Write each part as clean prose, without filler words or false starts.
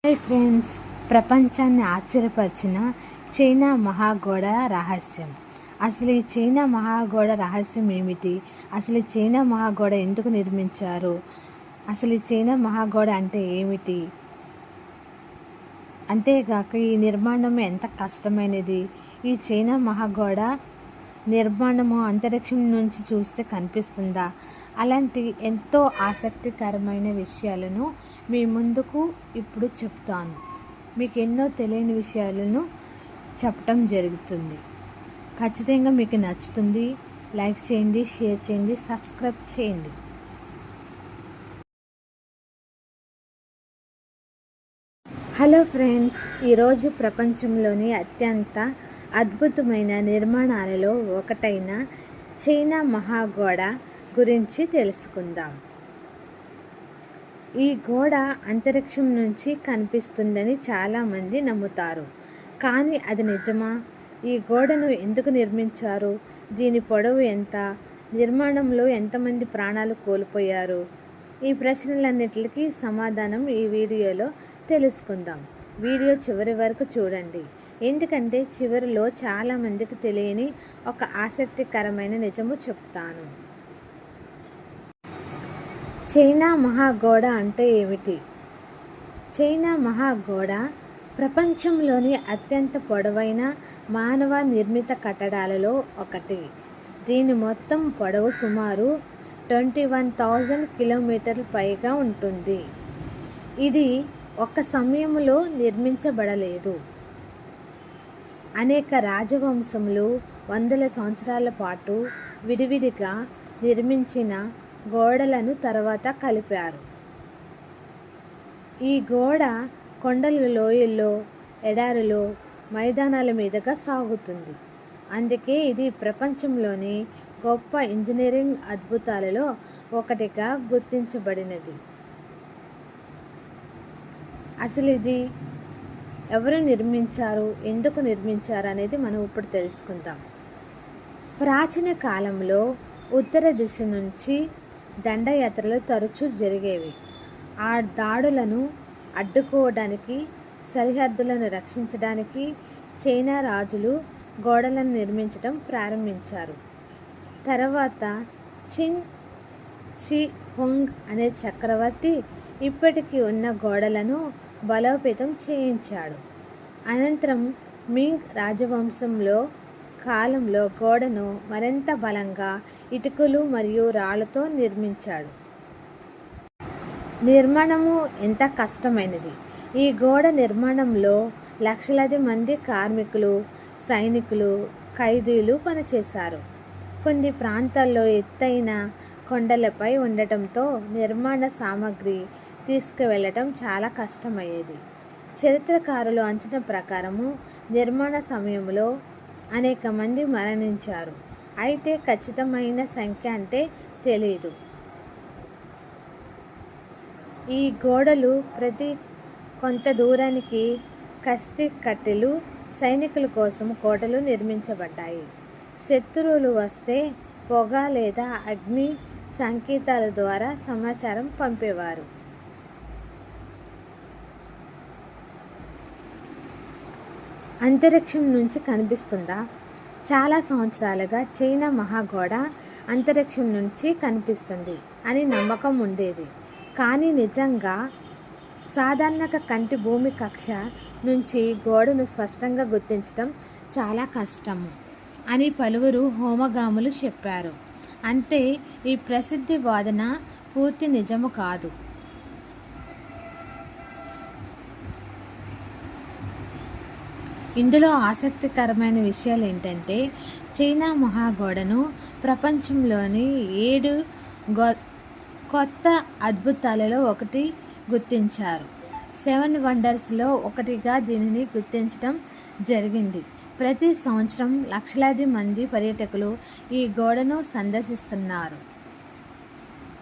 Hi friends, ప్రపంచాన్ని ఆశ్చర్యపరిచిన China మహాగోడ రహస్యం. అసలు ఈ చైనా మహాగోడ రహస్యం ఏమిటి? అసలు ఈ చైనా మహాగోడ ఎందుకు నిర్మించారు? అసలు ఈ చైనా మహాగోడ అంటే ఏమిటి? అంతేగాక ఈ నిర్మాణం ఎంత కష్టమైనది? ఈ చైనా మహాగోడ నిర్మాణము అంతరిక్షం నుంచి చూస్తే కనిపిస్తుందా? అలాంటి ఎంతో ఆసక్తికరమైన విషయాలను మీ ముందుకు ఇప్పుడు చెప్తాను. మీకు ఎన్నో తెలియని విషయాలను చెప్పటం జరుగుతుంది. ఖచ్చితంగా మీకు నచ్చుతుంది. లైక్ చేయండి, షేర్ చేయండి, సబ్స్క్రైబ్ చేయండి. హలో ఫ్రెండ్స్, ఈరోజు ప్రపంచంలోని అత్యంత అద్భుతమైన నిర్మాణాలలో ఒకటైన చైనా మహాగోడ గురించి తెలుసుకుందాం. ఈ గోడ అంతరిక్షం నుంచి కనిపిస్తుందని చాలామంది నమ్ముతారు. కానీ అది నిజమా? ఈ గోడను ఎందుకు నిర్మించారు? దీని పొడవు ఎంత? నిర్మాణంలో ఎంతమంది ప్రాణాలు కోల్పోయారు? ఈ ప్రశ్నలన్నిటికీ సమాధానం ఈ వీడియోలో తెలుసుకుందాం. వీడియో చివరి వరకు చూడండి, ఎందుకంటే చివరిలో చాలామందికి తెలియని ఒక ఆసక్తికరమైన నిజము చెప్తాను. చైనా మహాగోడ అంటే ఏమిటి? చైనా మహాగోడ ప్రపంచంలోని అత్యంత పొడవైన మానవ నిర్మిత కట్టడాలలో ఒకటి. దీని మొత్తం పొడవు సుమారు 21,000 కిలోమీటర్ల పైగా ఉంటుంది. ఇది ఒక సమయంలో నిర్మించబడలేదు. అనేక రాజవంశములు వందల సంవత్సరాల పాటు విడివిడిగా నిర్మించిన గోడలను తర్వాత కలిపారు. ఈ గోడ కొండల లోయల్లో, ఎడారిలో, మైదానాల మీదుగా సాగుతుంది. అందుకే ఇది ప్రపంచంలోని గొప్ప ఇంజనీరింగ్ అద్భుతాలలో ఒకటిగా గుర్తించబడినది. అసలు ఇది ఎవరు నిర్మించారు, ఎందుకు నిర్మించారు అనేది మనం ఇప్పుడు తెలుసుకుందాం. ప్రాచీన కాలంలో ఉత్తర దిశ నుంచి దండయాత్రలు తరచూ జరిగేవి. ఆ దాడులను అడ్డుకోవడానికి, సరిహద్దులను రక్షించడానికి చైనా రాజులు గోడలను నిర్మించడం ప్రారంభించారు. తర్వాత చిన్ షి హుంగ్ అనే చక్రవర్తి ఇప్పటికీ ఉన్న గోడలను బలోపేతం చేయించాడు. అనంతరం మింగ్ రాజవంశంలో కాలంలో గోడను మరింత బలంగా ఇటుకలు మరియు రాళ్లతో నిర్మించాడు. నిర్మాణము ఎంత కష్టమైనది! ఈ గోడ నిర్మాణంలో లక్షలాది మంది కార్మికులు, సైనికులు, ఖైదీలు పనిచేశారు. కొన్ని ప్రాంతాల్లో ఎత్తైన కొండలపై ఉండటంతో నిర్మాణ సామాగ్రి తీసుకువెళ్ళటం చాలా కష్టమయ్యేది. చరిత్రకారులు అంచనా ప్రకారము నిర్మాణ సమయంలో అనేక మంది మరణించారు. అయితే ఖచ్చితమైన సంఖ్య అంటే తెలియదు. ఈ గోడలు ప్రతి కొంత దూరానికి కస్తీ కట్టెలు సైనికుల కోసం కోటలు నిర్మించబడ్డాయి. శత్రువులు వస్తే పొగ లేదా అగ్ని సంకేతాల ద్వారా సమాచారం పంపేవారు. అంతరిక్షం నుంచి కనిపిస్తుందా? చాలా సంవత్సరాలుగా చైనా మహాగోడ అంతరిక్షం నుంచి కనిపిస్తుంది అని నమ్మకం ఉండేది. కానీ నిజంగా సాధారణ కంటి భూమి కక్ష నుంచి గోడను స్పష్టంగా గుర్తించడం చాలా కష్టము అని పలువురు హోమగాములు చెప్పారు. అంటే ఈ ప్రసిద్ధి వాదన పూర్తి నిజము కాదు. ఇందులో ఆసక్తికరమైన విషయాలు ఏంటంటే, చైనా మహాగోడను ప్రపంచంలోని 7 కొత్త అద్భుతాలలో ఒకటి గుర్తించారు. 7 వండర్స్లో ఒకటిగా దీనిని గుర్తించడం జరిగింది. ప్రతి సంవత్సరం లక్షలాది మంది పర్యాటకులు ఈ గోడను సందర్శిస్తున్నారు.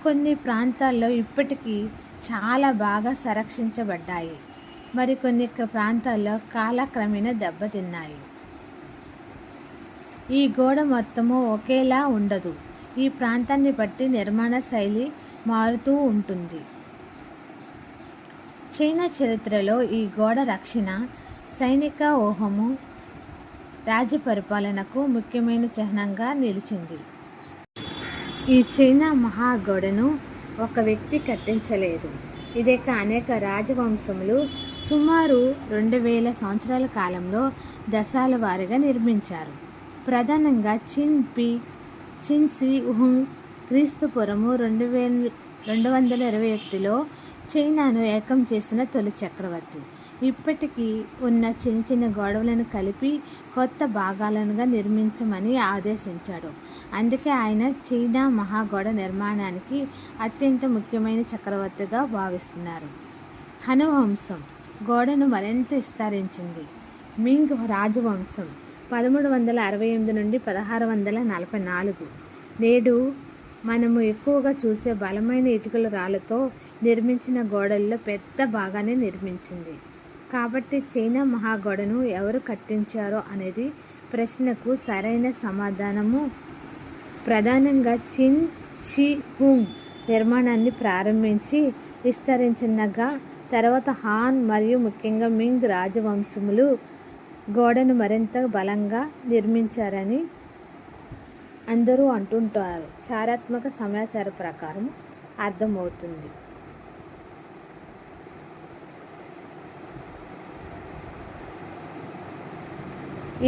కొన్ని ప్రాంతాల్లో ఇప్పటికీ చాలా బాగా సంరక్షించబడ్డాయి. మరికొన్ని ప్రాంతాల్లో కాలక్రమేణా దెబ్బతిన్నాయి. ఈ గోడ మొత్తము ఒకేలా ఉండదు. ఈ ప్రాంతాన్ని బట్టి నిర్మాణ శైలి మారుతూ ఉంటుంది. చైనా చరిత్రలో ఈ గోడ రక్షణ, సైనిక ఊహము, రాజ్య పరిపాలనకు ముఖ్యమైన చిహ్నంగా నిలిచింది. ఈ చైనా మహాగోడను ఒక వ్యక్తి కట్టించలేదు. ఇదేక అనేక రాజవంశములు సుమారు 2000 సంవత్సరాల కాలంలో దశాల వారీగా నిర్మించారు. ప్రధానంగా చిన్ సి హుంగ్ క్రీస్తుపూర్వము 221లో చైనాను ఏకం చేసిన తొలి చక్రవర్తి. ఇప్పటికీ ఉన్న చిన్న చిన్న గోడలను కలిపి కొత్త భాగాలుగా నిర్మించమని ఆదేశించాడు. అందుకే ఆయన చైనా మహాగోడ నిర్మాణానికి అత్యంత ముఖ్యమైన చక్రవర్తిగా భావిస్తున్నారు. హను వంశం గోడను మరింత విస్తరించింది. మింగ్ రాజవంశం 1368 నుండి 1644. నేడు మనము ఎక్కువగా చూసే బలమైన ఇటుకల రాళ్లతో నిర్మించిన గోడల్లో పెద్ద భాగాన్ని నిర్మించింది. కాబట్టి చైనా మహాగోడను ఎవరు కట్టించారో అనేది ప్రశ్నకు సరైన సమాధానము ప్రధానంగా చిన్ షి హుంగ్ నిర్మాణాన్ని ప్రారంభించి విస్తరించినగా తర్వాత హాన్ మరియు ముఖ్యంగా మింగ్ రాజవంశములు గోడను మరింత బలంగా నిర్మించారని అందరూ అంటుంటారు. చారిత్రాత్మక సమాచార ప్రకారం అర్థమవుతుంది.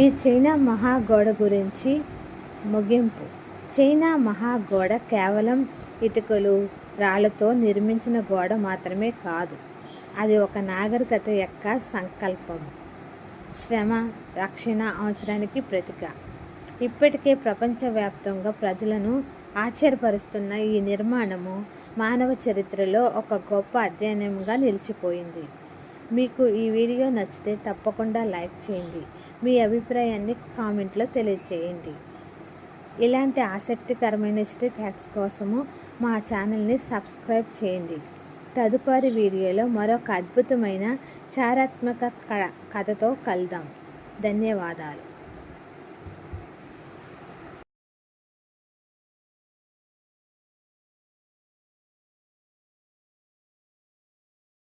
ఈ చైనా మహాగోడ గురించి ముగింపు. చైనా మహాగోడ కేవలం ఇటుకలు, రాళ్లతో నిర్మించిన గోడ మాత్రమే కాదు. అది ఒక నాగరికత యొక్క సంకల్పం, శ్రమ, రక్షణ అవసరానికి ప్రతీక. ఇప్పటికే ప్రపంచవ్యాప్తంగా ప్రజలను ఆశ్చర్యపరుస్తున్న ఈ నిర్మాణము మానవ చరిత్రలో ఒక గొప్ప అధ్యయనంగా నిలిచిపోయింది. మీకు ఈ వీడియో నచ్చితే తప్పకుండా లైక్ చేయండి. మీ అభిప్రాయాన్ని కామెంట్లో తెలియజేయండి. ఇలాంటి ఆసక్తికరమైన హిస్టరీ ఫ్యాక్ట్స్ కోసము మా ఛానల్ని సబ్స్క్రైబ్ చేయండి. తదుపరి వీడియోలో మరొక అద్భుతమైన చారిత్రాత్మక కథతో కలుద్దాం. ధన్యవాదాలు.